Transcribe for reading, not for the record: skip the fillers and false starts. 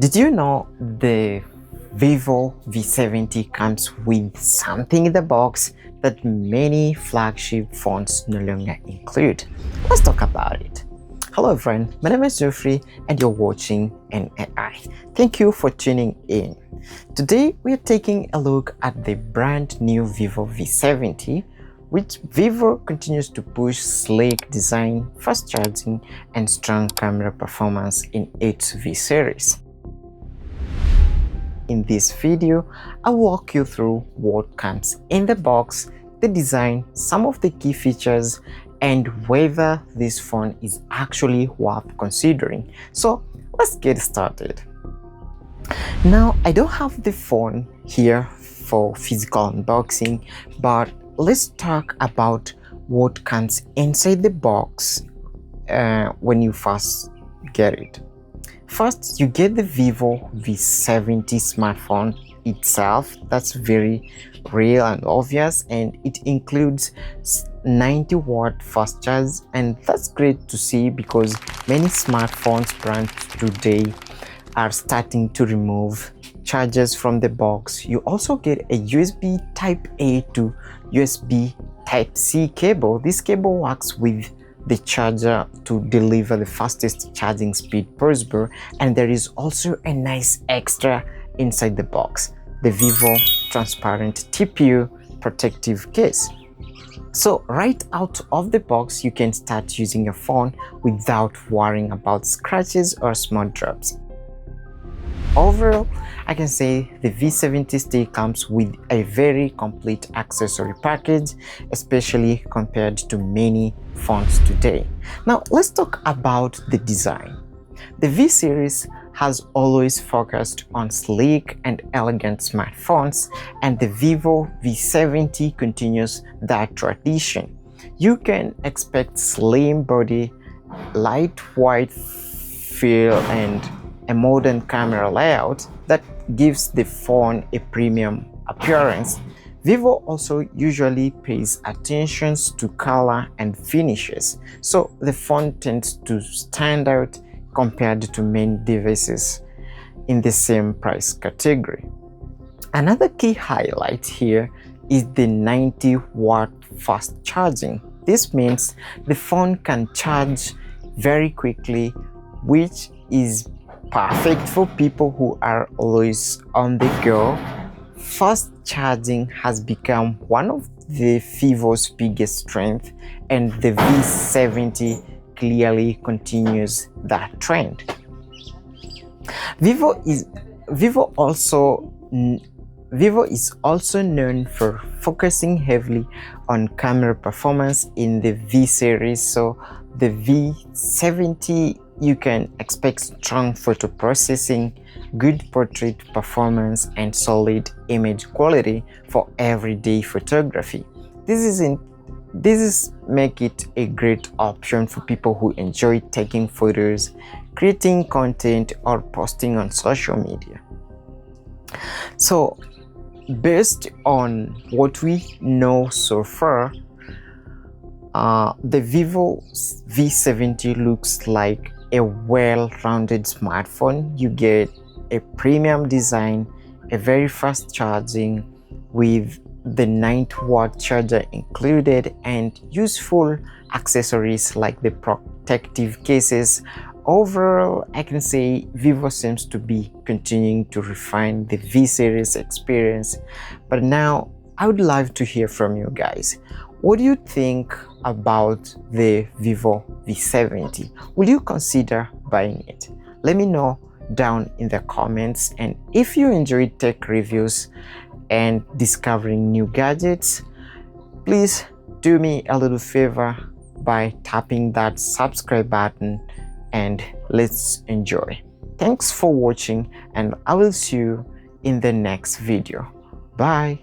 Did you know the Vivo V70 comes with something in the box that many flagship phones no longer include? Let's talk about it. Hello friend, my name is Geoffrey and you're watching an AI. Thank you for tuning in. Today we are taking a look at the brand new Vivo V70, which Vivo continues to push sleek design, fast charging, and strong camera performance in its V series. In this video, I'll walk you through what comes in the box, the design, some of the key features, and whether this phone is actually worth considering. So let's get started. Now, I don't have the phone here for physical unboxing, but let's talk about what comes inside the box when you first get it. First, you get the Vivo V70 smartphone itself. That's very real and obvious, and it includes 90-watt fast charge, and that's great to see because many smartphones brands today are starting to remove chargers from the box. You also get a USB Type A to USB Type C cable. This cable works with the charger to deliver the fastest charging speed possible, and there is also a nice extra inside the box, the Vivo transparent TPU protective case. So right out of the box you can start using your phone without worrying about scratches or small drops. Overall, I can say the V70 still comes with a very complete accessory package, especially compared to many phones today. Now let's talk about the design. The V series has always focused on sleek and elegant smartphones, and the Vivo V70 continues that tradition. You can expect slim body, light white feel, and a modern camera layout that gives the phone a premium appearance. Vivo also usually pays attention to color and finishes, so the phone tends to stand out compared to many devices in the same price category. Another key highlight here is the 90-watt fast charging. This means the phone can charge very quickly, which is perfect for people who are always on the go. Fast charging has become one of the Vivo's biggest strengths, and the V70 clearly continues that trend. Vivo is also known for focusing heavily on camera performance in the V series, so the V70 you can expect strong photo processing, good portrait performance, and solid image quality for everyday photography. This make it a great option for people who enjoy taking photos, creating content, or posting on social media. So based on what we know so far, the Vivo V70 looks like a well-rounded smartphone. You get a premium design, a very fast charging with the 90-watt charger included, and useful accessories like the protective cases. Overall, I can say Vivo seems to be continuing to refine the V series experience. But now I would love to hear from you guys. What do you think about the Vivo V70? Will you consider buying it? Let me know down in the comments. And if you enjoy tech reviews and discovering new gadgets, please do me a little favor by tapping that subscribe button, and let's enjoy. Thanks for watching, and I will see you in the next video. Bye.